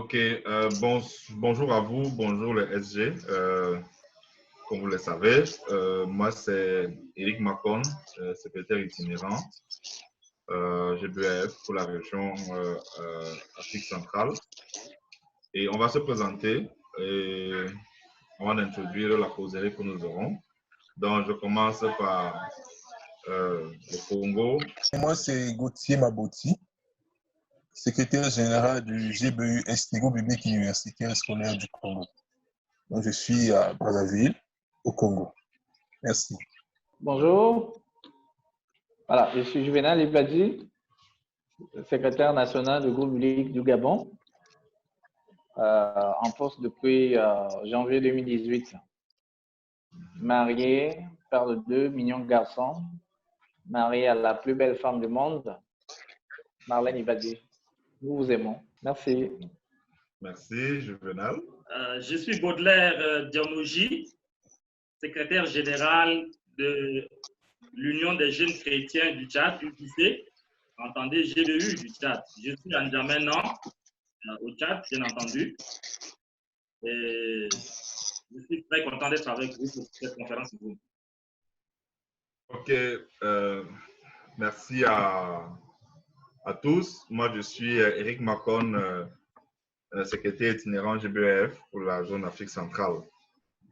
Ok, bonjour à vous, bonjour les SG. Comme vous le savez, moi c'est Eric Macon, secrétaire itinérant GBF pour la région Afrique centrale. Et on va se présenter et on va introduire la causerie que nous aurons. Donc je commence par le Congo. Moi c'est Gauthier Maboti, secrétaire général du GBU Institut Biblique Universitaire Scolaire du Congo. Donc, je suis à Brazzaville, au Congo. Merci. Bonjour. Voilà, je suis Juvenal Ibadji, secrétaire national du groupe biblique du Gabon, en poste depuis janvier 2018. Marié, père de 2 mignons garçons, marié à la plus belle femme du monde, Marlène Ibadji. Nous vous aimons. Merci. Merci, Juvenal. Je suis Baudelaire Diamoji, secrétaire général de l'Union des jeunes chrétiens du Tchad, UPC, entendez GBU du Tchad. Je suis en Djamena, au Tchad, bien entendu. Et je suis très content d'être avec vous pour cette conférence. Ok, merci à tous. Moi, je suis Eric Macon, secrétaire itinérant GBF pour la zone Afrique centrale.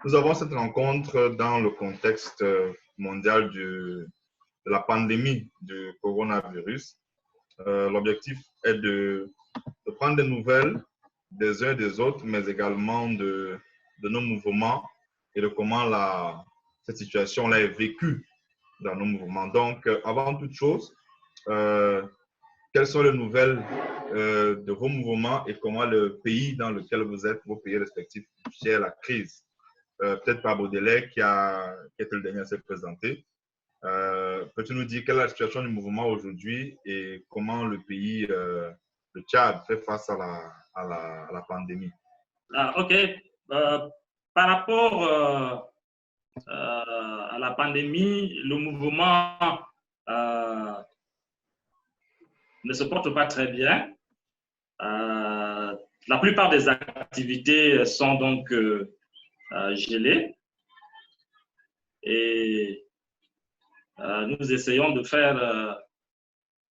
Nous avons cette rencontre dans le contexte mondial de la pandémie du coronavirus. L'objectif est de prendre des nouvelles des uns et des autres, mais également de nos mouvements et de comment cette situation est vécue dans nos mouvements. Donc, avant toute chose, quelles sont les nouvelles de vos mouvements et comment le pays dans lequel vous êtes, vos pays respectifs, gèrent la crise? Peut-être par Baudelaire qui était le dernier à se présenter. Peux-tu nous dire quelle est la situation du mouvement aujourd'hui et comment le pays, le Tchad, fait face à la pandémie? Ok. Par rapport à la pandémie, le mouvement ne se porte pas très bien. La plupart des activités sont donc gelées et nous essayons de faire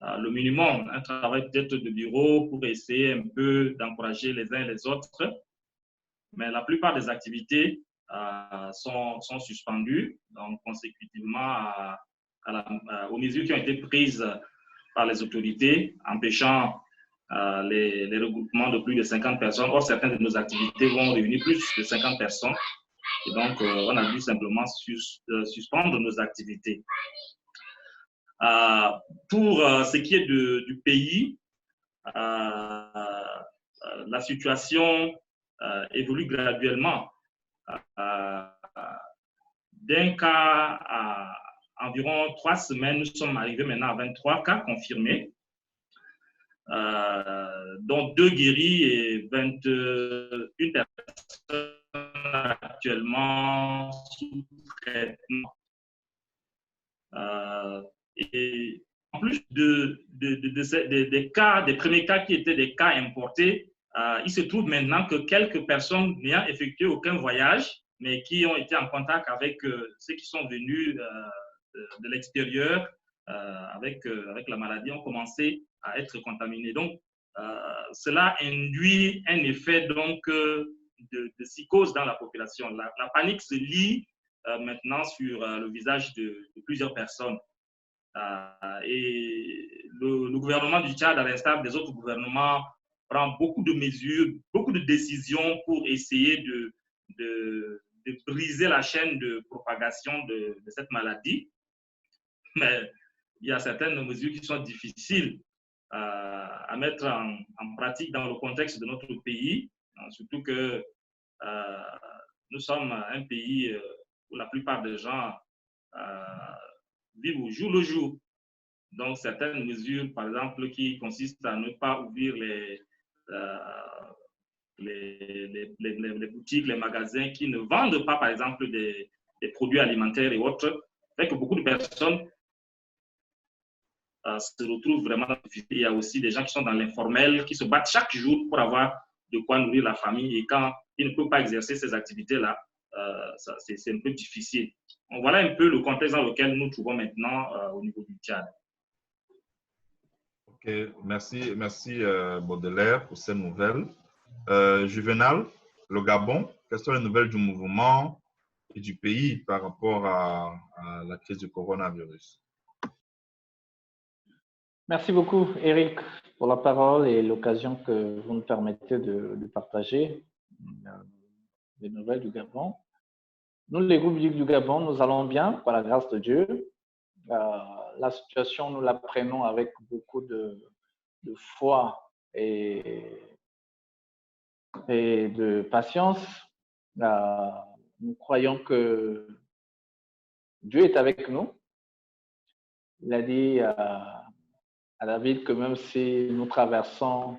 le minimum, un travail peut-être de bureau pour essayer un peu d'encourager les uns et les autres. Mais la plupart des activités sont suspendues, donc consécutivement aux mesures qui ont été prises par les autorités, empêchant les regroupements de plus de 50 personnes. Or, certaines de nos activités vont réunir plus de 50 personnes. Et donc, on a dû simplement suspendre nos activités. Pour ce qui est du pays, la situation évolue graduellement. D'un cas à environ 3 semaines, nous sommes arrivés maintenant à 23 cas confirmés, dont 2 guéris et 21 personnes actuellement sous traitement. Et en plus des premiers cas qui étaient des cas importés, il se trouve maintenant que quelques personnes n'ayant effectué aucun voyage, mais qui ont été en contact avec ceux qui sont venus de l'extérieur avec la maladie, ont commencé à être contaminés. Donc, cela induit un effet donc, de psychose dans la population. La panique se lit maintenant sur le visage de plusieurs personnes. Et le gouvernement du Tchad, à l'instar des autres gouvernements, prend beaucoup de mesures, beaucoup de décisions pour essayer de briser la chaîne de propagation de cette maladie. Mais il y a certaines mesures qui sont difficiles à mettre en pratique dans le contexte de notre pays, surtout que nous sommes un pays où la plupart des gens vivent au jour le jour. Donc, certaines mesures, par exemple, qui consistent à ne pas ouvrir les boutiques, les magasins qui ne vendent pas, par exemple, des produits alimentaires et autres, fait que beaucoup de personnes se retrouvent vraiment dans la difficulté. Il y a aussi des gens qui sont dans l'informel, qui se battent chaque jour pour avoir de quoi nourrir la famille. Et quand il ne peut pas exercer ces activités-là, c'est un peu difficile. Donc, voilà un peu le contexte dans lequel nous nous trouvons maintenant au niveau du Tchad. Ok, merci Baudelaire pour ces nouvelles. Juvenal, le Gabon, quelles sont les nouvelles du mouvement et du pays par rapport à la crise du coronavirus? Merci beaucoup, Eric, pour la parole et l'occasion que vous nous permettez de partager les nouvelles du Gabon. Nous, les groupes du Gabon, nous allons bien, par la grâce de Dieu. La situation, nous la prenons avec beaucoup de foi et de patience. Nous croyons que Dieu est avec nous. Il a dit à David que même si nous traversons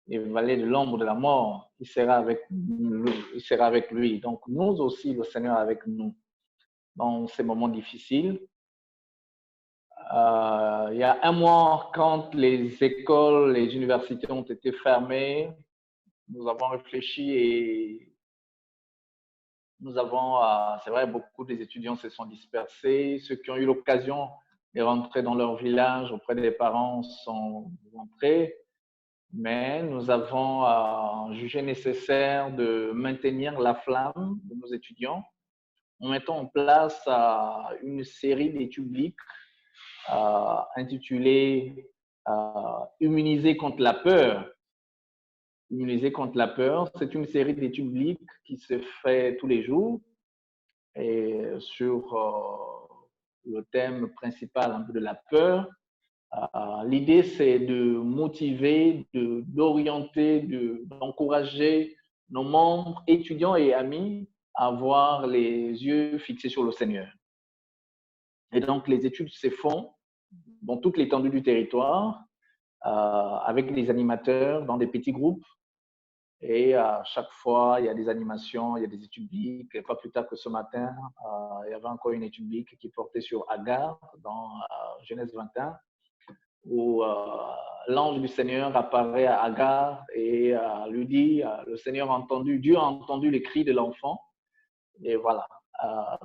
les vallées de l'ombre de la mort, il sera avec lui. Donc nous aussi, le Seigneur est avec nous dans ces moments difficiles. Il y a un mois, quand les écoles, les universités ont été fermées, nous avons réfléchi et nous avons, c'est vrai, beaucoup des étudiants se sont dispersés. Ceux qui ont eu l'occasion de rentrer dans leur village auprès des parents sont rentrés. Mais nous avons jugé nécessaire de maintenir la flamme de nos étudiants en mettant en place une série d'études bibliques intitulée Immuniser contre la peur. Immuniser contre la peur, c'est une série d'études bibliques qui se fait tous les jours et sur le thème principal un peu de la peur. L'idée, c'est de motiver, d'orienter, d'encourager nos membres, étudiants et amis à avoir les yeux fixés sur le Seigneur. Et donc, les études se font dans toute l'étendue du territoire, avec des animateurs dans des petits groupes. Et à chaque fois, il y a des animations, il y a des études bibliques. Et pas plus tard que ce matin, il y avait encore une étude biblique qui portait sur Agar dans Genèse 21, où l'ange du Seigneur apparaît à Agar et lui dit, le Seigneur a entendu, Dieu a entendu les cris de l'enfant. Et voilà.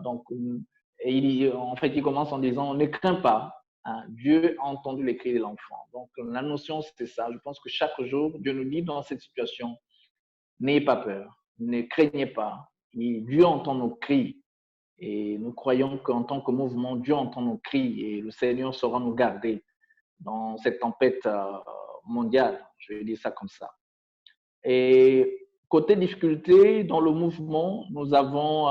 Donc, en fait, il commence en disant, ne crains pas, hein, Dieu a entendu les cris de l'enfant. Donc, la notion, c'est ça. Je pense que chaque jour, Dieu nous dit dans cette situation, n'ayez pas peur, ne craignez pas. Dieu entend nos cris. Et nous croyons qu'en tant que mouvement, Dieu entend nos cris et le Seigneur saura nous garder dans cette tempête mondiale, je vais dire ça comme ça. Et côté difficulté, dans le mouvement, nous avons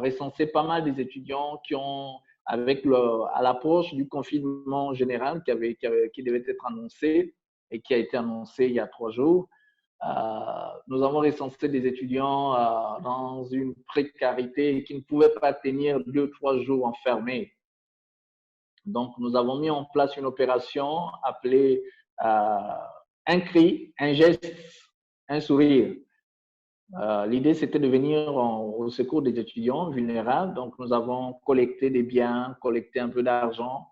recensé pas mal des étudiants qui ont, à l'approche du confinement général qui devait être annoncé et qui a été annoncé il y a 3 jours, nous avons recensé des étudiants dans une précarité qui ne pouvaient pas tenir 2-3 jours enfermés. Donc, nous avons mis en place une opération appelée un cri, un geste, un sourire. L'idée, c'était de venir au secours des étudiants vulnérables. Donc, nous avons collecté des biens, collecté un peu d'argent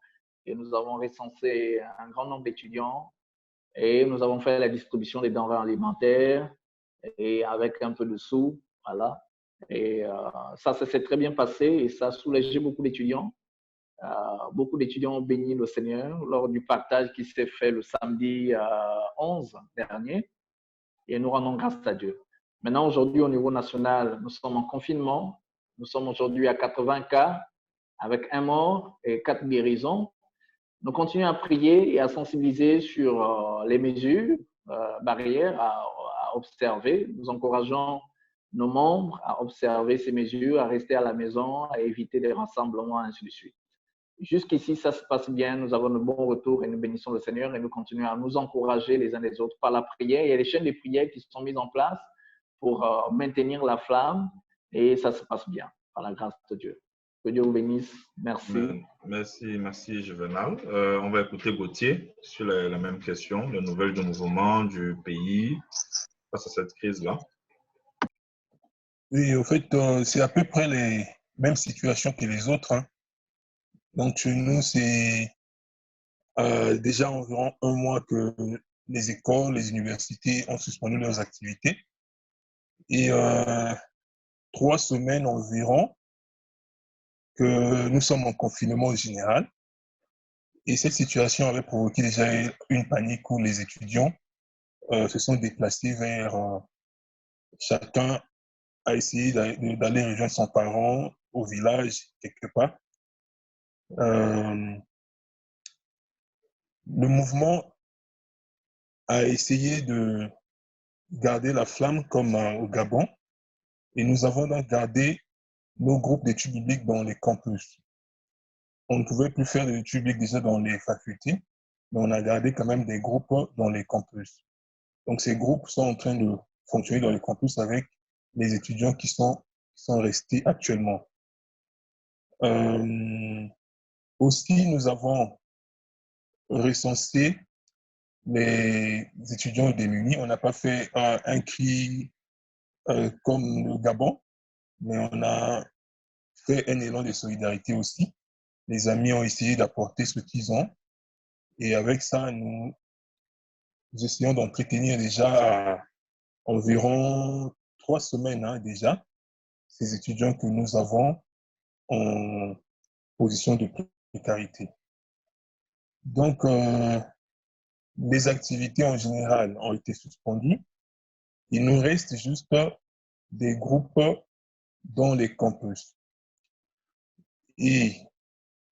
et nous avons recensé un grand nombre d'étudiants et nous avons fait la distribution des denrées alimentaires et avec un peu de sous. Voilà. Et ça s'est très bien passé et ça a soulagé beaucoup d'étudiants. Beaucoup d'étudiants ont béni le Seigneur lors du partage qui s'est fait le samedi 11 dernier et nous rendons grâce à Dieu. Maintenant, aujourd'hui, au niveau national, nous sommes en confinement. Nous sommes aujourd'hui à 80 cas avec 1 mort et 4 guérisons. Nous continuons à prier et à sensibiliser sur les mesures barrières à observer. Nous encourageons nos membres à observer ces mesures, à rester à la maison, à éviter des rassemblements, ainsi de suite. Jusqu'ici, ça se passe bien. Nous avons de bons retours et nous bénissons le Seigneur et nous continuons à nous encourager les uns les autres par la prière. Il y a des chaînes de prière qui sont mises en place pour maintenir la flamme et ça se passe bien par la grâce de Dieu. Que Dieu vous bénisse. Merci. Merci Juvenal. On va écouter Gauthier sur la même question, les nouvelles du mouvement, du pays face à cette crise-là. Oui, au fait, c'est à peu près les mêmes situations que les autres, hein. Donc, chez nous, c'est déjà environ 1 mois que les écoles, les universités ont suspendu leurs activités. Et 3 semaines environ que nous sommes en confinement général. Et cette situation avait provoqué déjà une panique où les étudiants se sont déplacés vers chacun a essayé d'aller rejoindre son parent au village quelque part. Le mouvement a essayé de garder la flamme comme au Gabon et nous avons donc gardé nos groupes d'études bibliques dans les campus. On ne pouvait plus faire d'études bibliques déjà dans les facultés, mais on a gardé quand même des groupes dans les campus. Donc ces groupes sont en train de fonctionner dans les campus avec les étudiants qui sont restés actuellement. Aussi, nous avons recensé les étudiants démunis. On n'a pas fait un cri comme le Gabon, mais on a fait un élan de solidarité aussi. Les amis ont essayé d'apporter ce qu'ils ont. Et avec ça, nous essayons d'entretenir déjà environ 3 semaines déjà ces étudiants que nous avons en position de précarité. Donc, les activités en général ont été suspendues. Il nous reste juste des groupes dans les campus. Et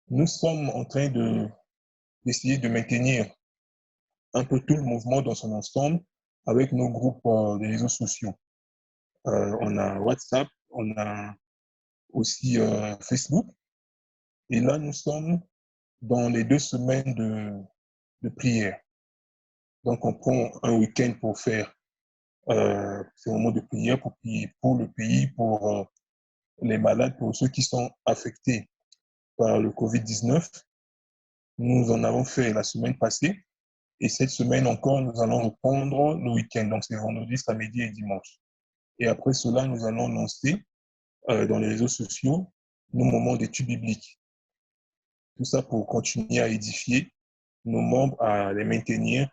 nous sommes en train d'essayer de maintenir un peu tout le mouvement dans son ensemble avec nos groupes de réseaux sociaux. On a WhatsApp, on a aussi Facebook. Et là, nous sommes dans les 2 semaines de prière. Donc, on prend un week-end pour faire ces moments de prière pour le pays, pour les malades, pour ceux qui sont affectés par le Covid-19. Nous en avons fait la semaine passée. Et cette semaine encore, nous allons reprendre le week-end. Donc, c'est vendredi, samedi et dimanche. Et après cela, nous allons lancer dans les réseaux sociaux nos moments d'études bibliques. Tout ça pour continuer à édifier nos membres, à les maintenir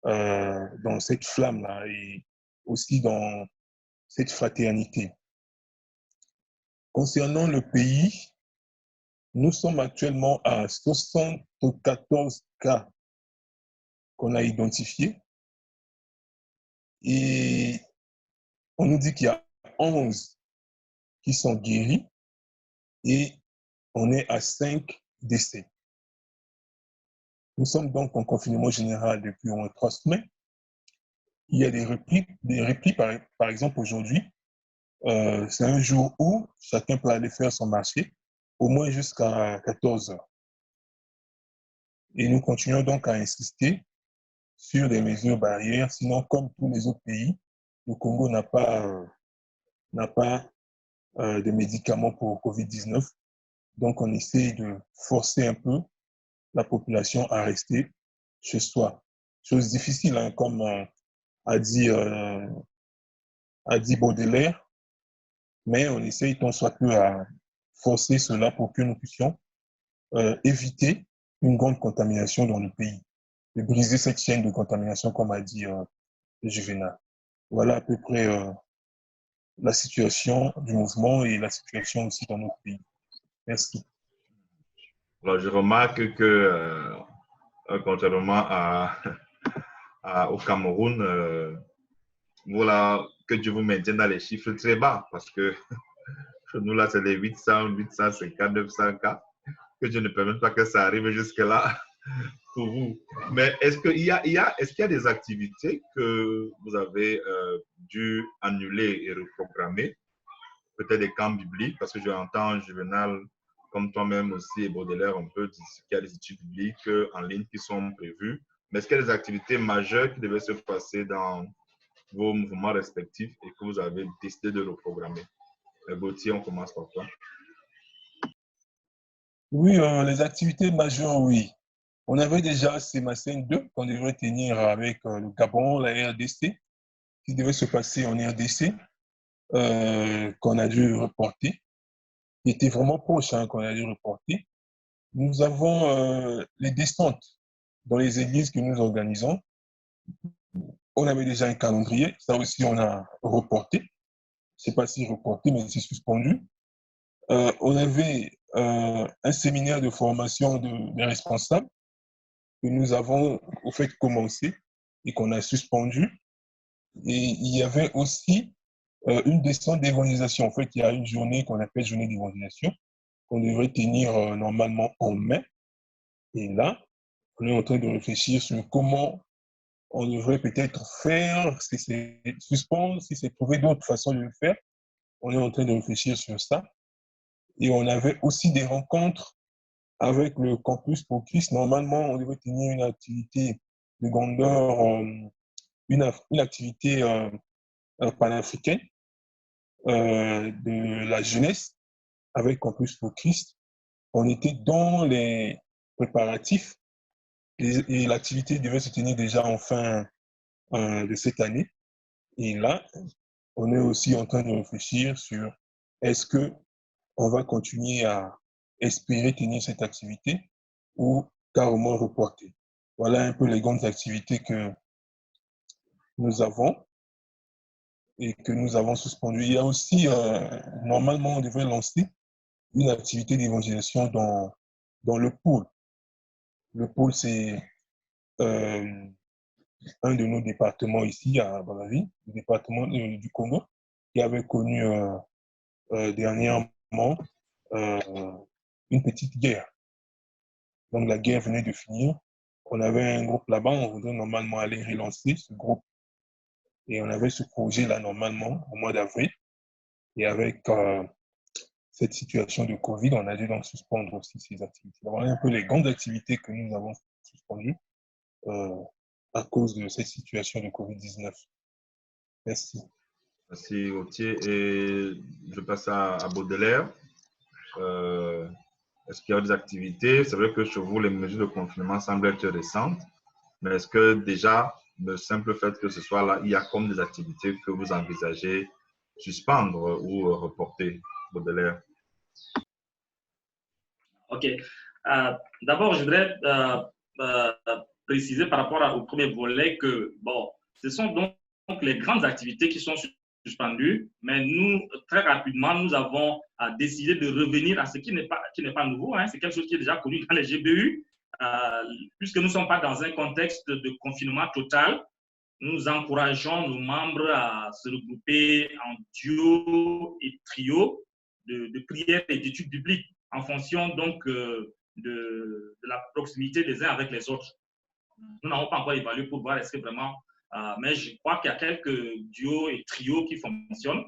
dans cette flamme-là et aussi dans cette fraternité. Concernant le pays, nous sommes actuellement à 74 cas qu'on a identifiés et on nous dit qu'il y a 11 qui sont guéris et on est à 5 décès. Nous sommes donc en confinement général depuis au moins 3 semaines. Il y a des replis par exemple aujourd'hui. C'est un jour où chacun peut aller faire son marché, au moins jusqu'à 14 heures. Et nous continuons donc à insister sur des mesures barrières. Sinon, comme tous les autres pays, le Congo n'a pas de médicaments pour Covid-19. Donc, on essaie de forcer un peu la population à rester chez soi. Chose difficile, hein, comme a dit Baudelaire, mais on essaye tant soit peu à forcer cela pour que nous puissions éviter une grande contamination dans le pays, de briser cette chaîne de contamination, comme a dit Juvenal. Voilà à peu près la situation du mouvement et la situation aussi dans notre pays. Merci. Alors, je remarque que, contrairement au Cameroun, voilà, que Dieu vous maintienne dans les chiffres très bas, parce que chez nous, là, c'est les 800, 850, 900 cas, que Dieu ne permette pas que ça arrive jusque-là pour vous. Mais est-ce qu'il y a des activités que vous avez dû annuler et reprogrammer? Peut-être des camps bibliques, parce que j'entends Juvenal, comme toi-même aussi, et Baudelaire, on peut dire qu'il y a des études bibliques en ligne qui sont prévues. Mais est-ce qu'il y a des activités majeures qui devaient se passer dans vos mouvements respectifs et que vous avez décidé de reprogrammer? Gauthier, on commence par toi. Oui, les activités majeures, oui. On avait déjà CEMACEN 2 qu'on devrait tenir avec le Gabon, la RDC, qui devait se passer en RDC, qu'on a dû reporter. Il était vraiment proche, hein, qu'on a dû reporter. Nous avons les descentes dans les églises que nous organisons. on avait déjà un calendrier. Ça aussi, on a reporté. Je ne sais pas si reporté, mais c'est suspendu. On avait un séminaire de formation des responsables que nous avons au fait commencé et qu'on a suspendu. Et il y avait aussi une descente d'évangélisation. En fait, il y a une journée qu'on appelle journée d'évangélisation qu'on devrait tenir normalement en mai. Et là, on est en train de réfléchir sur comment on devrait peut-être faire, si c'est suspendre, si c'est trouver d'autres façons de le faire. On est en train de réfléchir sur ça. Et on avait aussi des rencontres avec le campus pour Christ. Normalement, on devait tenir une activité de grandeur, une activité panafricaine de la jeunesse avec Campus pour Christ. On était dans les préparatifs et l'activité devait se tenir déjà en fin de cette année. Et là, on est aussi en train de réfléchir sur est-ce que on va continuer à espérer tenir cette activité ou carrément reporter. Voilà un peu les grandes activités que nous avons et que nous avons suspendues. Il y a aussi, normalement, on devait lancer une activité d'évangélisation dans le pôle. Le pôle, c'est un de nos départements ici à Brazzaville, le département du Congo, qui avait connu dernièrement une petite guerre. Donc la guerre venait de finir. On avait un groupe là-bas, on voudrait normalement aller relancer ce groupe. Et on avait ce projet-là normalement au mois d'avril. Et avec cette situation de Covid, on a dû donc suspendre aussi ces activités. Voilà un peu les grandes activités que nous avons suspendues à cause de cette situation de Covid-19. Merci. Merci, Gauthier. Et je passe à Baudelaire. Est-ce qu'il y a des activités? C'est vrai que chez vous, les mesures de confinement semblent être récentes, mais est-ce que déjà, le simple fait que ce soit là, il y a comme des activités que vous envisagez suspendre ou reporter, Baudelaire? OK. D'abord, je voudrais préciser par rapport au premier volet que, bon, ce sont donc les grandes activités qui sont suspendues, mais nous, très rapidement, nous avons décidé de revenir à ce qui n'est pas nouveau, hein. C'est quelque chose qui est déjà connu dans les GBU, puisque nous ne sommes pas dans un contexte de confinement total. Nous encourageons nos membres à se regrouper en duo et trio de prières et d'études bibliques en fonction donc de la proximité des uns avec les autres. Nous n'avons pas encore évalué pour voir est-ce que vraiment, mais je crois qu'il y a quelques duos et trios qui fonctionnent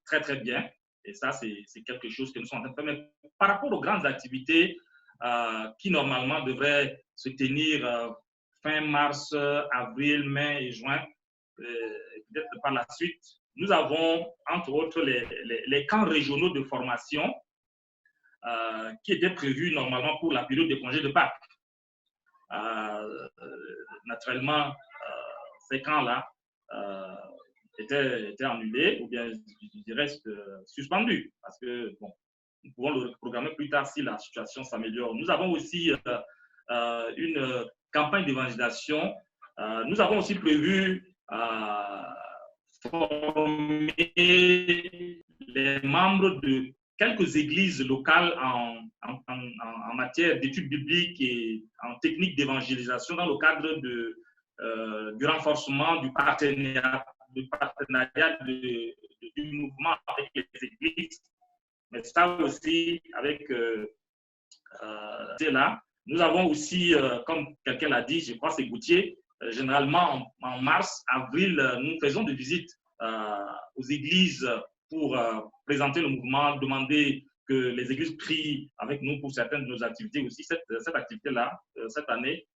très très bien. Et ça, c'est quelque chose que nous sommes en train de faire. Mais par rapport aux grandes activités qui normalement devraient se tenir fin mars, avril, mai et juin, peut-être par la suite, nous avons entre autres les camps régionaux de formation qui étaient prévus normalement pour la période des congés de Pâques. Naturellement, ces camps-là étaient annulés ou bien, je dirais, suspendus parce que, bon, nous pouvons le programmer plus tard si la situation s'améliore. Nous avons aussi une campagne d'évangélisation. Nous avons aussi prévu former les membres de quelques églises locales en matière d'études bibliques et en technique d'évangélisation dans le cadre du renforcement du partenariat du mouvement avec les églises. Mais ça aussi, avec là, nous avons aussi, comme quelqu'un l'a dit, je crois que c'est Gauthier, généralement en mars, avril, nous faisons des visites aux églises pour présenter le mouvement, demander que les églises prient avec nous pour certaines de nos activités aussi. Cette activité-là, cette année,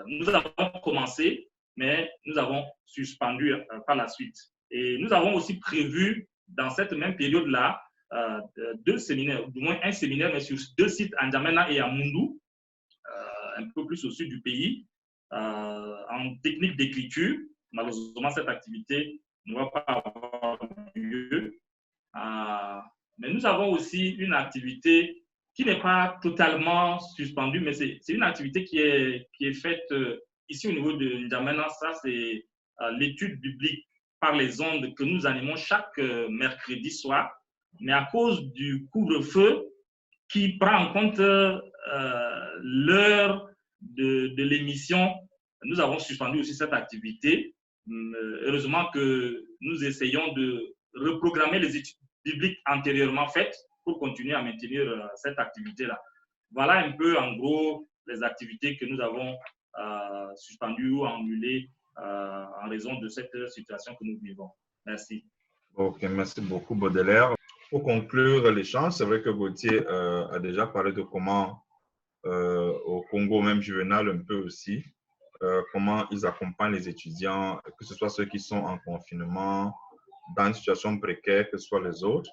nous avons commencé, mais nous avons suspendu par la suite. Et nous avons aussi prévu, dans cette même période-là, 2 séminaires, du moins un séminaire, mais sur 2 sites, à N'Djamena et à Moundou, un peu plus au sud du pays, en technique d'écriture. Malheureusement, cette activité ne va pas avoir lieu. Mais nous avons aussi une activité qui n'est pas totalement suspendue, mais c'est une activité qui est faite ici au niveau de N'Djamena, ça c'est l'étude biblique par les ondes que nous animons chaque mercredi soir. Mais à cause du couvre-feu qui prend en compte l'heure de l'émission, nous avons suspendu aussi cette activité. Heureusement que nous essayons de reprogrammer les études bibliques antérieurement faites pour continuer à maintenir cette activité-là. Voilà un peu, en gros, les activités que nous avons suspendues ou annulées en raison de cette situation que nous vivons. Merci. Ok, merci beaucoup, Baudelaire. Pour conclure l'échange, c'est vrai que Gauthier a déjà parlé de comment, au Congo, même Juvenal un peu aussi, comment ils accompagnent les étudiants, que ce soit ceux qui sont en confinement, dans une situation précaire, que ce soit les autres.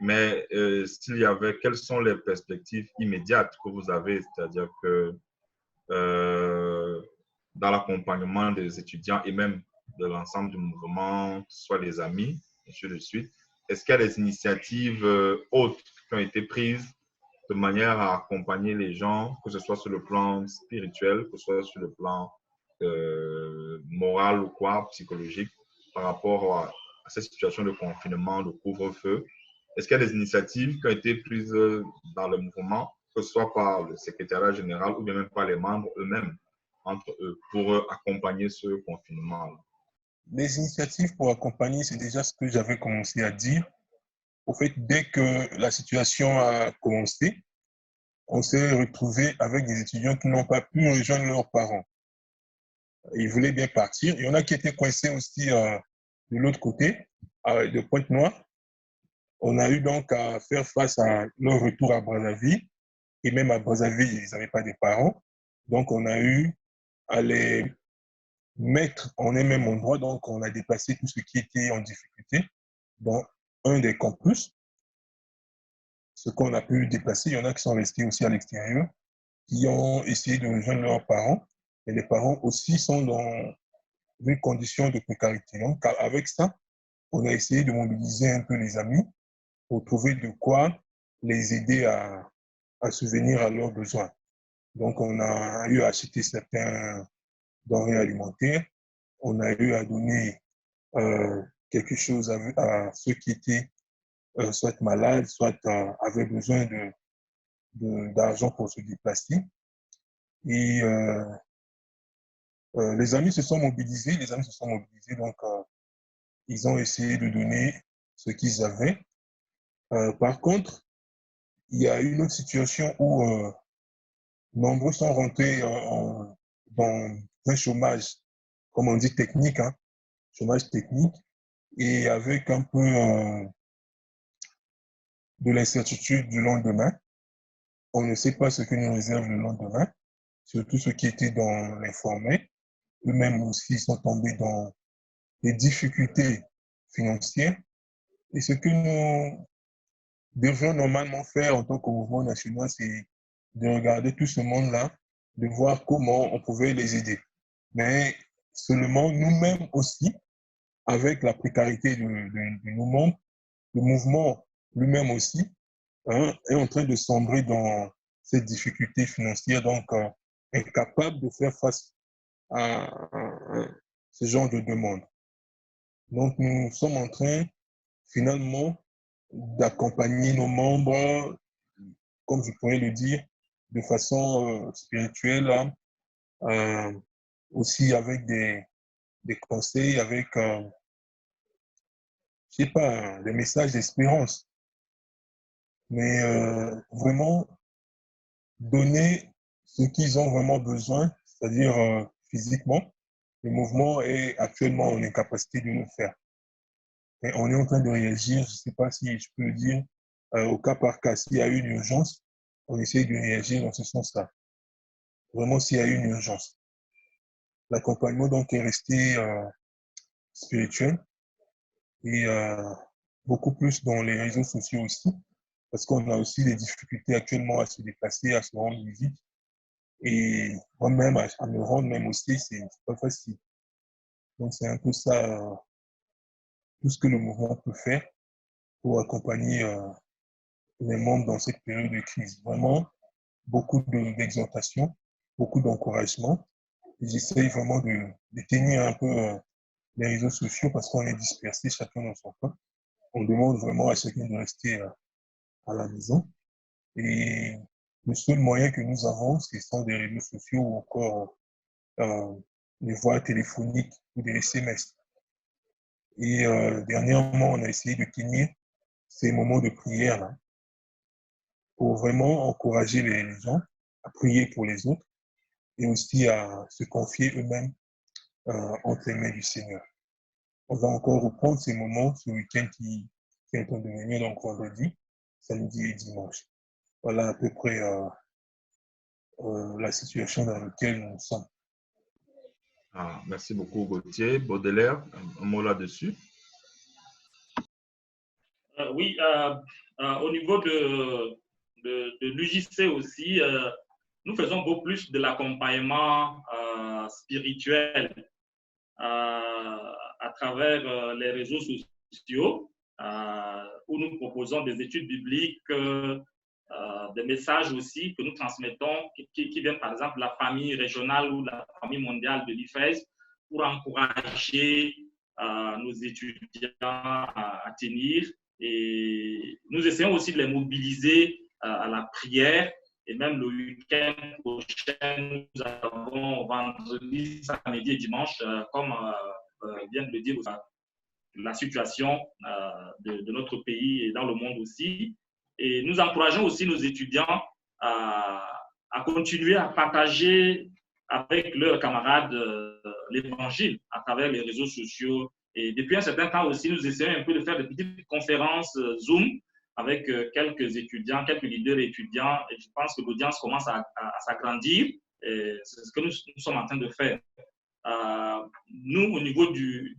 Mais s'il y avait, quelles sont les perspectives immédiates que vous avez, c'est-à-dire que dans l'accompagnement des étudiants et même de l'ensemble du mouvement, que ce soit les amis, ainsi de suite, est-ce qu'il y a des initiatives autres qui ont été prises de manière à accompagner les gens, que ce soit sur le plan spirituel, que ce soit sur le plan moral ou quoi, psychologique, par rapport à cette situation de confinement, de couvre-feu? Est-ce qu'il y a des initiatives qui ont été prises dans le mouvement, que ce soit par le secrétariat général ou bien même par les membres eux-mêmes, entre eux, pour accompagner ce confinement-là? Les initiatives pour accompagner, c'est déjà ce que j'avais commencé à dire. Au fait, dès que la situation a commencé, on s'est retrouvé avec des étudiants qui n'ont pas pu rejoindre leurs parents. Ils voulaient bien partir. Il y en a qui étaient coincés aussi de l'autre côté, de Pointe-Noire. On a eu donc à faire face à leur retour à Brazzaville. Et même à Brazzaville, ils n'avaient pas de parents. Donc, on a eu à les mettre en un même endroit. Donc, on a déplacé tout ce qui était en difficulté dans un des campus. Ce qu'on a pu déplacer, il y en a qui sont restés aussi à l'extérieur, qui ont essayé de rejoindre leurs parents. Et les parents aussi sont dans une condition de précarité. Donc, avec ça, on a essayé de mobiliser un peu les amis pour trouver de quoi les aider à subvenir à leurs besoins. Donc, on a eu à acheter certains denrées alimentaires. On a eu à donner quelque chose à ceux qui étaient soit malades, soit avaient besoin d'argent pour se déplacer. Et les amis se sont mobilisés. Donc, ils ont essayé de donner ce qu'ils avaient. Par contre, il y a une autre situation où nombreux sont rentrés dans un chômage, comme on dit technique, hein, chômage technique, et avec un peu de l'incertitude du lendemain. On ne sait pas ce que nous réserve le lendemain, surtout ceux qui étaient dans l'informel. Eux-mêmes aussi sont tombés dans des difficultés financières. Et ce que nous devons normalement faire en tant que mouvement national, c'est de regarder tout ce monde-là, de voir comment on pouvait les aider. Mais seulement nous-mêmes aussi, avec la précarité de nos membres, le mouvement lui-même aussi est en train de sombrer dans cette difficulté financière, donc incapable de faire face à ce genre de demande. Donc nous sommes en train finalement d'accompagner nos membres, comme je pourrais le dire, de façon spirituelle, aussi avec des conseils, avec, je sais pas, des messages d'espérance. Mais vraiment donner ce qu'ils ont vraiment besoin, c'est-à-dire physiquement. Le mouvement est actuellement en incapacité de le faire. Et on est en train de réagir, je ne sais pas si je peux le dire, au cas par cas. S'il y a une urgence, on essaie de réagir dans ce sens-là. Vraiment, s'il y a une urgence. L'accompagnement donc est resté spirituel et beaucoup plus dans les réseaux sociaux aussi, parce qu'on a aussi des difficultés actuellement à se déplacer, à se rendre visite. Et moi-même, à me rendre même aussi, c'est pas facile. Donc, c'est un peu ça, tout ce que le mouvement peut faire pour accompagner les membres dans cette période de crise. Vraiment, beaucoup d'exhortation, beaucoup d'encouragement J'essaye vraiment de tenir un peu les réseaux sociaux parce qu'on est dispersés chacun dans son coin. On demande vraiment à chacun de rester à la maison. Et le seul moyen que nous avons, ce sont des réseaux sociaux ou encore des voies téléphoniques ou des SMS. Et dernièrement, on a essayé de tenir ces moments de prière là, pour vraiment encourager les gens à prier pour les autres et aussi à se confier eux-mêmes entre les mains du Seigneur. On va encore reprendre ces moments ce week-end qui est en train de venir, donc vendredi, samedi et dimanche. Voilà à peu près la situation dans laquelle nous sommes. Ah, merci beaucoup, Gauthier. Baudelaire, un mot là-dessus? Oui, au niveau de l'UJC aussi, nous faisons beaucoup plus de l'accompagnement spirituel à travers les réseaux sociaux, où nous proposons des études bibliques, des messages aussi que nous transmettons, qui viennent par exemple de la famille régionale ou de la famille mondiale de l'IFES, pour encourager nos étudiants à tenir. Et nous essayons aussi de les mobiliser à la prière. Et même le week-end prochain, nous avons vendredi, samedi et dimanche, comme vient de le dire, la situation de notre pays et dans le monde aussi. Et nous encourageons aussi nos étudiants à continuer à partager avec leurs camarades l'évangile à travers les réseaux sociaux. Et depuis un certain temps aussi, nous essayons un peu de faire des petites conférences Zoom avec quelques étudiants, quelques leaders étudiants. Et je pense que l'audience commence à s'agrandir. C'est ce que nous sommes en train de faire. Nous, au niveau du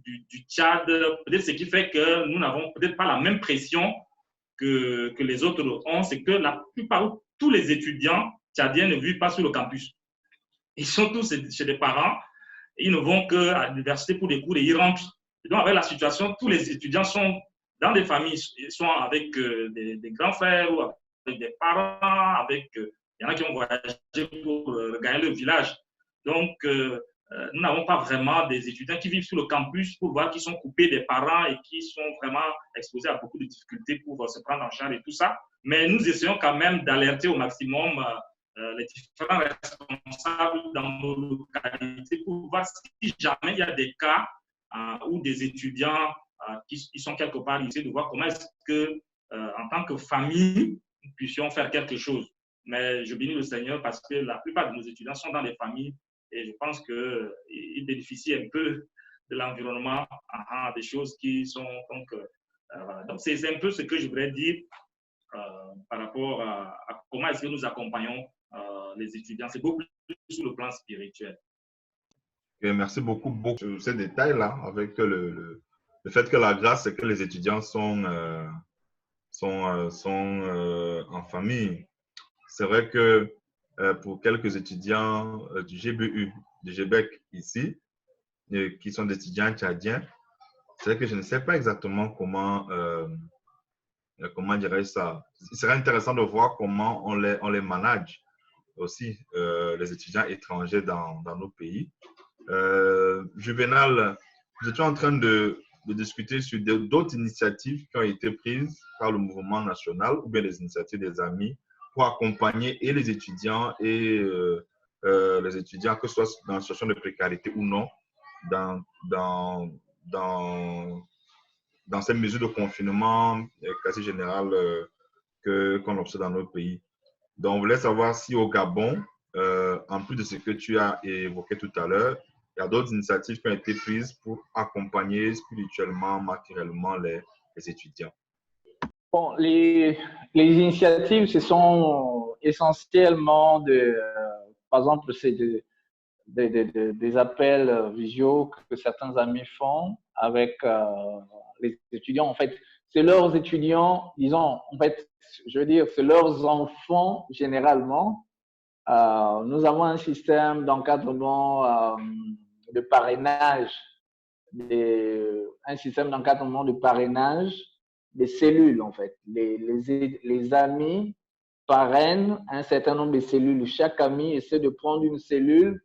Tchad, peut-être ce qui fait que nous n'avons peut-être pas la même pression que les autres ont, c'est que la plupart, tous les étudiants tchadiens ne vivent pas sur le campus. Ils sont tous chez des parents, ils ne vont qu'à l'université pour des cours et ils rentrent. Et donc, avec la situation, tous les étudiants sont dans des familles, ils sont avec des grands frères ou avec des parents, il y en a qui ont voyagé pour regagner le village. Donc, nous n'avons pas vraiment des étudiants qui vivent sur le campus pour voir qu'ils sont coupés des parents et qui sont vraiment exposés à beaucoup de difficultés pour se prendre en charge et tout ça. Mais nous essayons quand même d'alerter au maximum les différents responsables dans nos localités pour voir si jamais il y a des cas où des étudiants qui sont quelque part ici, de voir comment est-ce que, en tant que famille, nous puissions faire quelque chose. Mais je bénis le Seigneur parce que la plupart de nos étudiants sont dans des familles et je pense qu'ils bénéficient un peu de l'environnement, des choses qui sont… Donc, c'est un peu ce que je voudrais dire par rapport à comment est-ce que nous accompagnons les étudiants. C'est beaucoup plus sur le plan spirituel. Et merci beaucoup pour ces détails-là, avec le fait que la grâce, c'est que les étudiants sont en famille. C'est vrai que pour quelques étudiants du GBU, du GBEC ici, qui sont des étudiants tchadiens, c'est vrai que je ne sais pas exactement comment dirais-je ça. Il serait intéressant de voir comment on les manage aussi, les étudiants étrangers dans nos pays. Juvenal, nous étions en train de discuter sur d'autres initiatives qui ont été prises par le mouvement national ou bien les initiatives des amis pour accompagner et les étudiants, que ce soit dans une situation de précarité ou non, dans ces mesures de confinement quasi générales qu'on observe dans nos pays. Donc, on voulait savoir si au Gabon, en plus de ce que tu as évoqué tout à l'heure, il y a d'autres initiatives qui ont été prises pour accompagner spirituellement, matériellement les étudiants. Bon, les initiatives, ce sont essentiellement par exemple, c'est des appels visio que certains amis font avec les étudiants. En fait, c'est leurs étudiants, disons, en fait, je veux dire, c'est leurs enfants généralement. Nous avons un système d'encadrement de parrainage, un système d'encadrement de parrainage des cellules, en fait. Les amis parrainent un certain nombre de cellules. Chaque ami essaie de prendre une cellule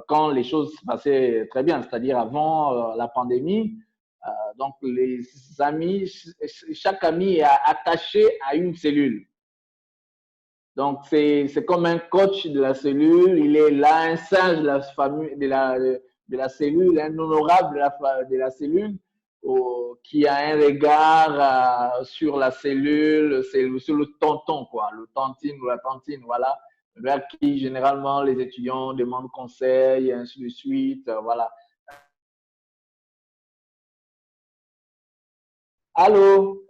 quand les choses se passaient très bien, c'est-à-dire avant la pandémie. Donc, les amis, chaque ami est attaché à une cellule. Donc, c'est comme un coach de la cellule. Il est là, un singe de la famille, de la cellule, un honorable de la cellule, qui a un regard sur la cellule, sur le tonton, quoi, le tontine ou la tontine, voilà, vers qui généralement les étudiants demandent conseil, et ainsi de suite, voilà. Allô?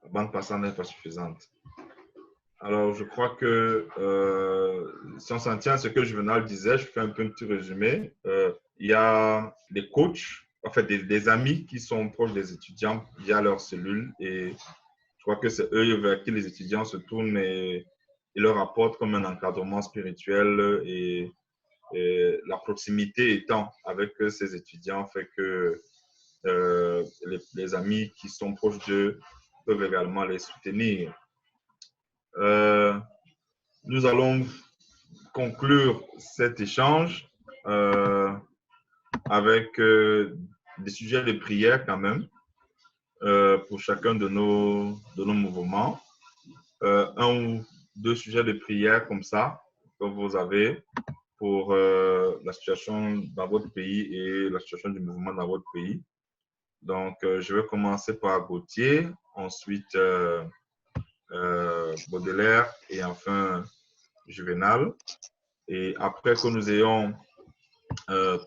La bande passante n'est pas suffisante. Alors, je crois que si on s'en tient à ce que Juvenal disait, je fais un peu un petit résumé. Il y a des coachs, en fait des amis qui sont proches des étudiants via leur cellule et je crois que c'est eux vers qui les étudiants se tournent et leur apportent comme un encadrement spirituel et la proximité étant avec ces étudiants fait que les amis qui sont proches d'eux peuvent également les soutenir. Nous allons conclure cet échange avec des sujets de prière quand même pour chacun de nos mouvements. Un ou deux sujets de prière comme ça que vous avez pour la situation dans votre pays et la situation du mouvement dans votre pays. Donc, je vais commencer par Gauthier, ensuite Baudelaire et enfin Juvenal. Et après que nous ayons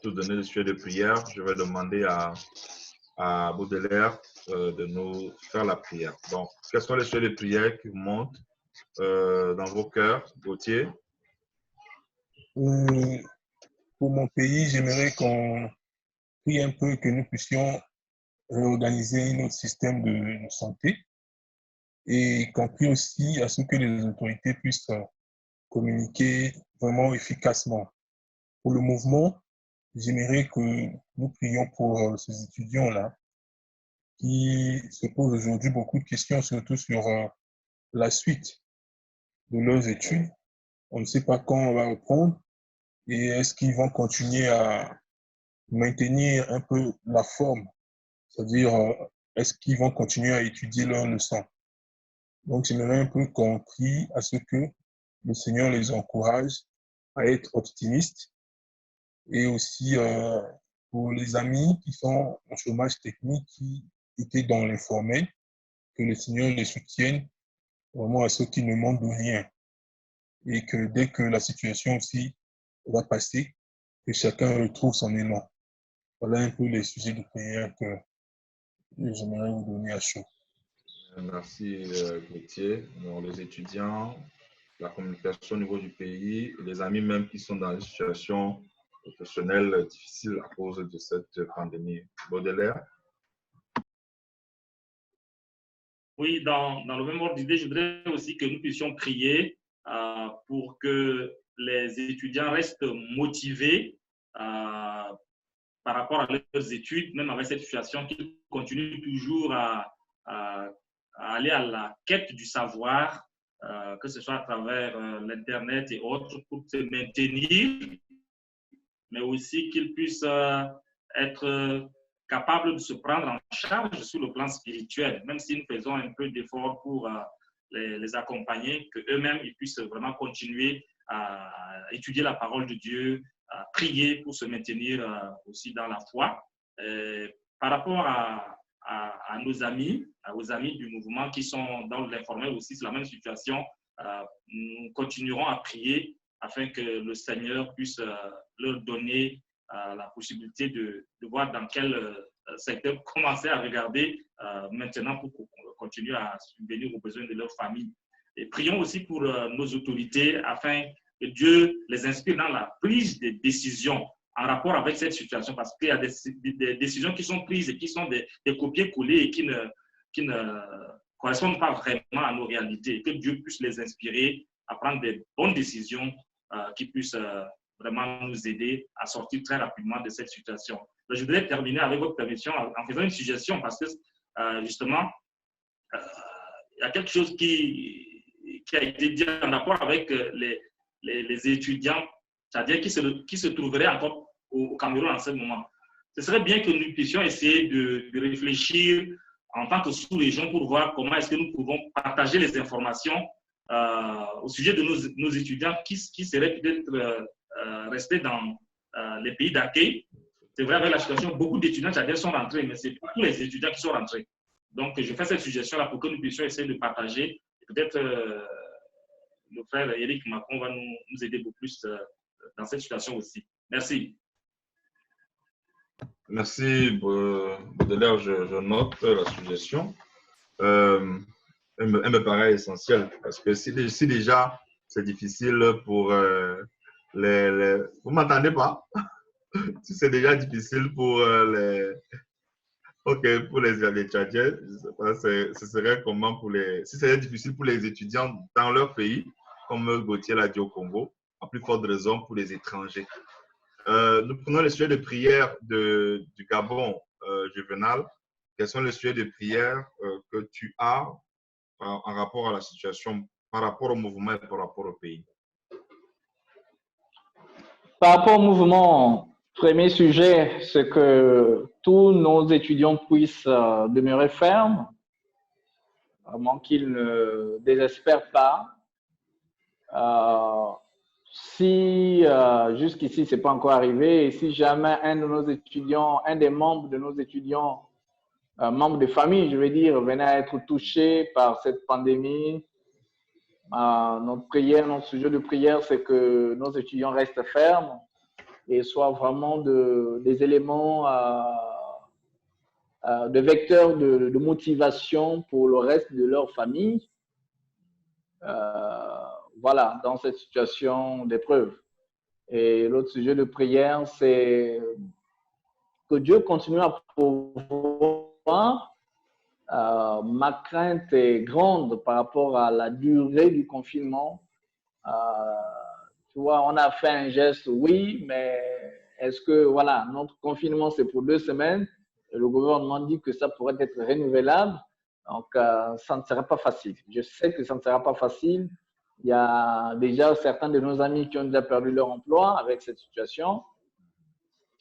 tout donné le sujet de prière, je vais demander à Baudelaire de nous faire la prière. Donc, quels sont les sujets de prière qui montent dans vos cœurs, Gauthier? Pour mon pays, j'aimerais qu'on prie un peu que nous puissions réorganiser notre système de santé et qu'on prie aussi à ce que les autorités puissent communiquer vraiment efficacement. Pour le mouvement, j'aimerais que nous prions pour ces étudiants-là qui se posent aujourd'hui beaucoup de questions, surtout sur la suite de leurs études. On ne sait pas quand on va reprendre et est-ce qu'ils vont continuer à maintenir un peu la forme, c'est-à-dire est-ce qu'ils vont continuer à étudier leurs leçons. Donc, j'aimerais un peu qu'on prie à ce que le Seigneur les encourage à être optimistes et aussi pour les amis qui sont en chômage technique, qui étaient dans l'informel, que le Seigneur les soutienne vraiment à ceux qui ne demandent rien et que dès que la situation aussi va passer, que chacun retrouve son élan. Voilà un peu les sujets de prière que j'aimerais vous donner à chaud. Merci Gauthier. Alors, les étudiants, la communication au niveau du pays, les amis même qui sont dans une situation professionnelle difficile à cause de cette pandémie. Baudelaire? Oui, dans le même ordre d'idée, je voudrais aussi que nous puissions prier pour que les étudiants restent motivés par rapport à leurs études, même avec cette situation, qu'ils continuent toujours à aller à la quête du savoir, que ce soit à travers l'Internet et autres, pour se maintenir, mais aussi qu'ils puissent être capables de se prendre en charge sur le plan spirituel, même si nous faisons un peu d'efforts pour les accompagner, qu'eux-mêmes ils puissent vraiment continuer à étudier la parole de Dieu, à prier pour se maintenir aussi dans la foi. Par rapport à nos amis, aux amis du mouvement qui sont dans l'informel aussi, c'est la même situation. Nous continuerons à prier afin que le Seigneur puisse leur donner la possibilité de voir dans quel secteur commencer à regarder maintenant pour continuer à subvenir aux besoins de leur famille. Et prions aussi pour nos autorités afin que Dieu les inspire dans la prise de décisions en rapport avec cette situation, parce qu'il y a des décisions qui sont prises et qui sont des copier-coller et qui ne correspondent pas vraiment à nos réalités. Que Dieu puisse les inspirer à prendre des bonnes décisions qui puissent vraiment nous aider à sortir très rapidement de cette situation. Donc, je voudrais terminer avec votre permission en faisant une suggestion parce que justement, il y a quelque chose qui a été dit en rapport avec les étudiants c'est-à-dire qui se trouverait encore au Cameroun en ce moment. Ce serait bien que nous puissions essayer de réfléchir en tant que sous-région pour voir comment est-ce que nous pouvons partager les informations au sujet de nos étudiants qui seraient peut-être restés dans les pays d'accueil. C'est vrai, avec la situation, beaucoup d'étudiants sont rentrés, mais ce n'est pas tous les étudiants qui sont rentrés. Donc, je fais cette suggestion-là pour que nous puissions essayer de partager. Peut-être le frère Éric Macron va nous aider beaucoup plus dans cette situation aussi. Merci. Merci, Baudelaire. Je note la suggestion. Elle me paraît essentielle parce que si déjà c'est difficile pour les... Vous ne m'entendez pas? Si c'est déjà difficile pour pour les Tchadiens, je sais pas, ce serait comment pour les... Si c'est difficile pour les étudiants dans leur pays, comme Gauthier l'a dit au Congo, à plus forte raison pour les étrangers. Nous prenons le sujet de prière du Gabon, Juvenal. Quels sont les sujets de prière que tu as en rapport à la situation, par rapport au mouvement et par rapport au pays? Par rapport au mouvement, premier sujet, c'est que tous nos étudiants puissent demeurer fermes, vraiment qu'ils ne désespèrent pas. Si jusqu'ici, ce n'est pas encore arrivé, et si jamais un de nos étudiants, un des membres de nos étudiants, membres de famille, je veux dire, venait à être touché par cette pandémie, notre sujet de prière, c'est que nos étudiants restent fermes et soient vraiment des éléments, de vecteurs de motivation pour le reste de leur famille. Voilà, dans cette situation d'épreuve. Et l'autre sujet de prière, c'est que Dieu continue à pourvoir. Ma crainte est grande par rapport à la durée du confinement. Tu vois, on a fait un geste, oui, mais est-ce que, voilà, notre confinement, c'est pour 2 semaines. Et le gouvernement dit que ça pourrait être renouvelable. Donc, ça ne sera pas facile. Je sais que ça ne sera pas facile. Il y a déjà certains de nos amis qui ont déjà perdu leur emploi avec cette situation.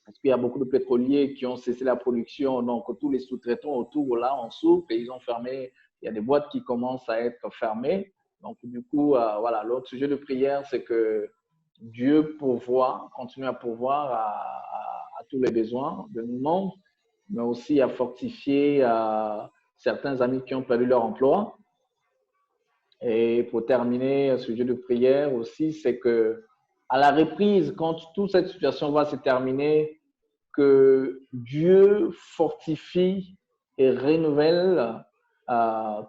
Parce qu'il y a beaucoup de pétroliers qui ont cessé la production. Donc, tous les sous-traitants autour, là, on souffre et ils ont fermé. Il y a des boîtes qui commencent à être fermées. Donc, du coup, voilà, l'autre sujet de prière, c'est que Dieu pourvoit, continue à pourvoir à tous les besoins de nos membres, mais aussi à fortifier certains amis qui ont perdu leur emploi. Et pour terminer, un sujet de prière aussi, c'est que à la reprise, quand toute cette situation va se terminer, que Dieu fortifie et renouvelle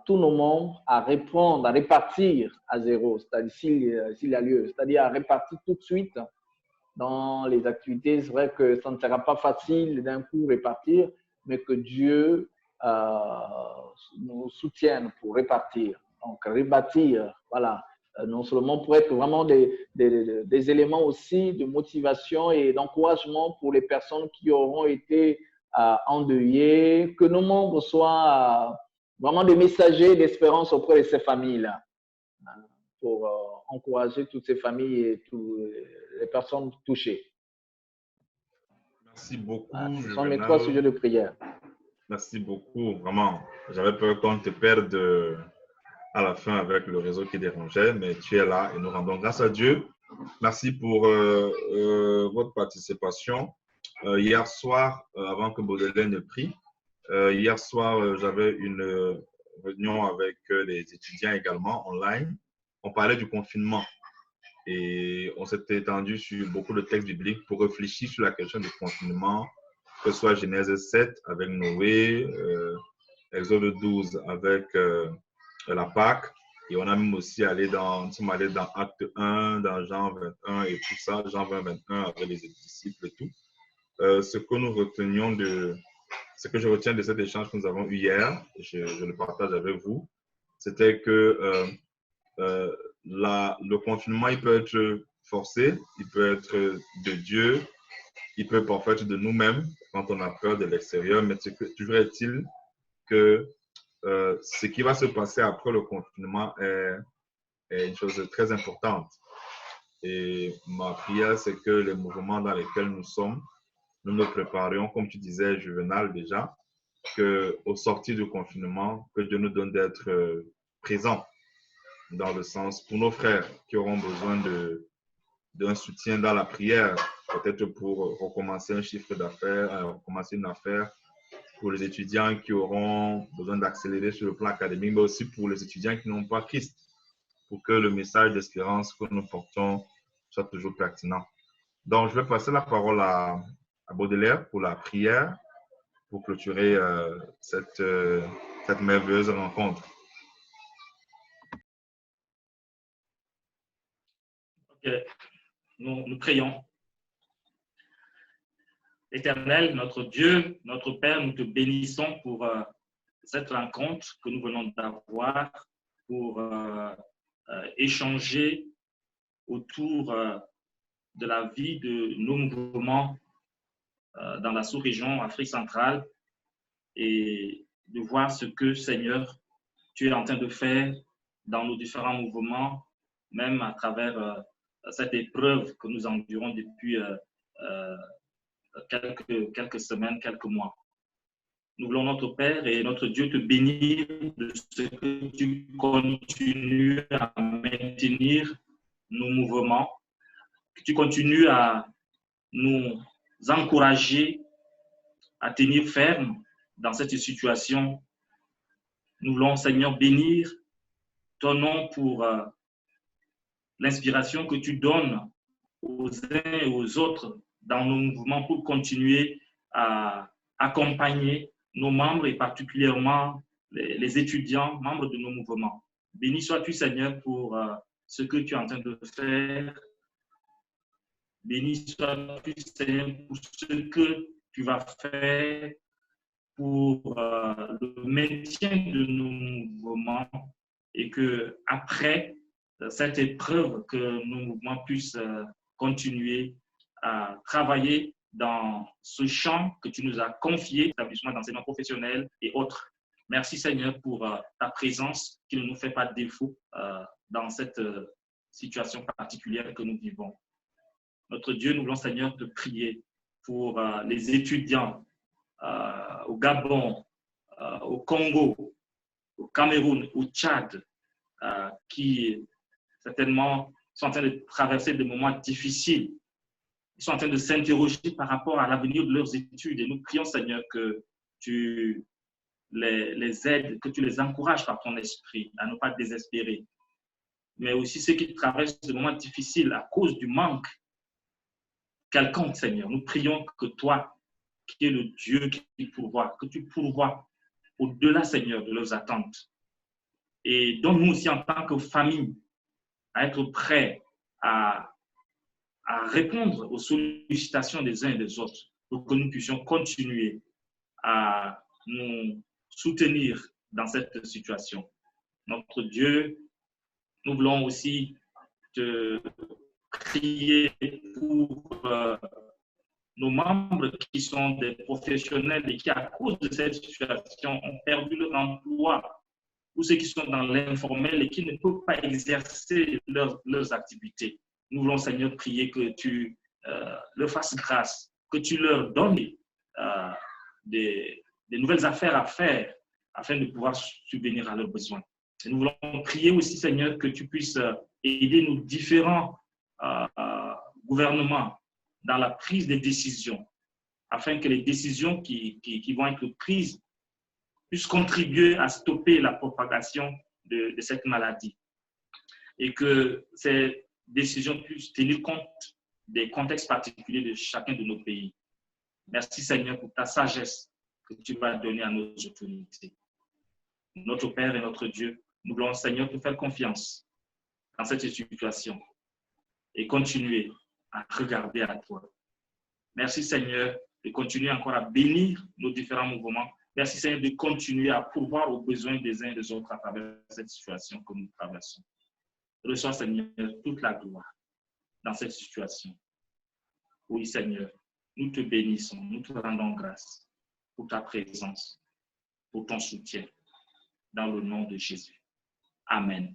tous nos membres à reprendre, à répartir à zéro, c'est-à-dire s'il y a lieu, c'est-à-dire à répartir tout de suite dans les activités. C'est vrai que ça ne sera pas facile d'un coup répartir, mais que Dieu nous soutienne pour répartir. Donc, rebâtir, voilà, non seulement pour être vraiment des éléments aussi de motivation et d'encouragement pour les personnes qui auront été endeuillées, que nos membres soient vraiment des messagers d'espérance auprès de ces familles-là, pour encourager toutes ces familles et toutes les personnes touchées. Merci beaucoup. Ce sont mes 3 sujets de prière. Merci beaucoup, vraiment. J'avais peur qu'on te perde à la fin avec le réseau qui dérangeait, mais tu es là et nous rendons grâce à Dieu. Merci pour votre participation. Hier soir, avant que Baudelaire ne prie, hier soir, j'avais une réunion avec les étudiants également online. On parlait du confinement et on s'était étendu sur beaucoup de textes bibliques pour réfléchir sur la question du confinement, que ce soit Genèse 7 avec Noé, Exode 12 avec la Pâque, et on a même aussi allé dans Acte 1, dans Jean 21 et tout ça, Jean 20, 21 avec les disciples et tout. Ce que je retiens de cet échange que nous avons eu hier, je le partage avec vous, c'était que le confinement, il peut être forcé, il peut être de Dieu, il peut parfois être de nous-mêmes quand on a peur de l'extérieur, mais toujours est-il que ce qui va se passer après le confinement est une chose très importante. Et ma prière, c'est que les mouvements dans lesquels nous sommes, nous nous préparions, comme tu disais, Juvenal déjà, qu'au sortir du confinement, que Dieu nous donne d'être présents dans le sens pour nos frères qui auront besoin d'un soutien dans la prière, peut-être pour recommencer un chiffre d'affaires, recommencer une affaire, pour les étudiants qui auront besoin d'accélérer sur le plan académique, mais aussi pour les étudiants qui n'ont pas Christ, pour que le message d'espérance que nous portons soit toujours pertinent. Donc, je vais passer la parole à Baudelaire pour la prière, pour clôturer cette merveilleuse rencontre. Ok, nous prions. Éternel, notre Dieu, notre Père, nous te bénissons pour cette rencontre que nous venons d'avoir, pour échanger autour de la vie de nos mouvements dans la sous-région Afrique centrale et de voir ce que, Seigneur, tu es en train de faire dans nos différents mouvements, même à travers cette épreuve que nous endurons depuis quelques semaines, quelques mois. Nous voulons, notre Père et notre Dieu, te bénir de ce que tu continues à maintenir nos mouvements, que tu continues à nous encourager à tenir ferme dans cette situation. Nous voulons, Seigneur, bénir ton nom pour l'inspiration que tu donnes aux uns et aux autres dans nos mouvements pour continuer à accompagner nos membres et particulièrement les étudiants, membres de nos mouvements. Béni sois-tu, Seigneur, pour ce que tu es en train de faire. Béni sois-tu, Seigneur, pour ce que tu vas faire pour le maintien de nos mouvements et que après cette épreuve, que nos mouvements puissent continuer à travailler dans ce champ que tu nous as confié, l'établissement d'enseignement professionnel et autres. Merci Seigneur pour ta présence qui ne nous fait pas défaut dans cette situation particulière que nous vivons. Notre Dieu, nous voulons Seigneur te prier pour les étudiants au Gabon, au Congo, au Cameroun, au Tchad, qui certainement sont en train de traverser des moments difficiles. Ils sont en train de s'interroger par rapport à l'avenir de leurs études. Et nous prions, Seigneur, que tu les aides, que tu les encourages par ton esprit à ne pas désespérer. Mais aussi ceux qui traversent des moments difficiles à cause du manque quelconque, Seigneur. Nous prions que toi, qui es le Dieu qui pourvoit, que tu pourvoies au-delà, Seigneur, de leurs attentes. Et donne-nous aussi en tant que famille à être prêts à répondre aux sollicitations des uns et des autres pour que nous puissions continuer à nous soutenir dans cette situation. Notre Dieu, nous voulons aussi te prier pour nos membres qui sont des professionnels et qui, à cause de cette situation, ont perdu leur emploi, ou ceux qui sont dans l'informel et qui ne peuvent pas exercer leurs activités. Nous voulons, Seigneur, prier que tu leur fasses grâce, que tu leur donnes des nouvelles affaires à faire afin de pouvoir subvenir à leurs besoins. Et nous voulons prier aussi, Seigneur, que tu puisses aider nos différents gouvernements dans la prise des décisions, afin que les décisions qui vont être prises puissent contribuer à stopper la propagation de cette maladie et que ces décisions puissent tenir compte des contextes particuliers de chacun de nos pays. Merci Seigneur pour ta sagesse que tu vas donner à nos autorités. Notre Père et notre Dieu, nous voulons Seigneur te faire confiance dans cette situation et continuer à regarder à toi. Merci Seigneur de continuer encore à bénir nos différents mouvements. Merci Seigneur de continuer à pourvoir aux besoins des uns et des autres à travers cette situation que nous traversons. Reçois Seigneur toute la gloire dans cette situation. Oui Seigneur, nous te bénissons, nous te rendons grâce pour ta présence, pour ton soutien, dans le nom de Jésus. Amen.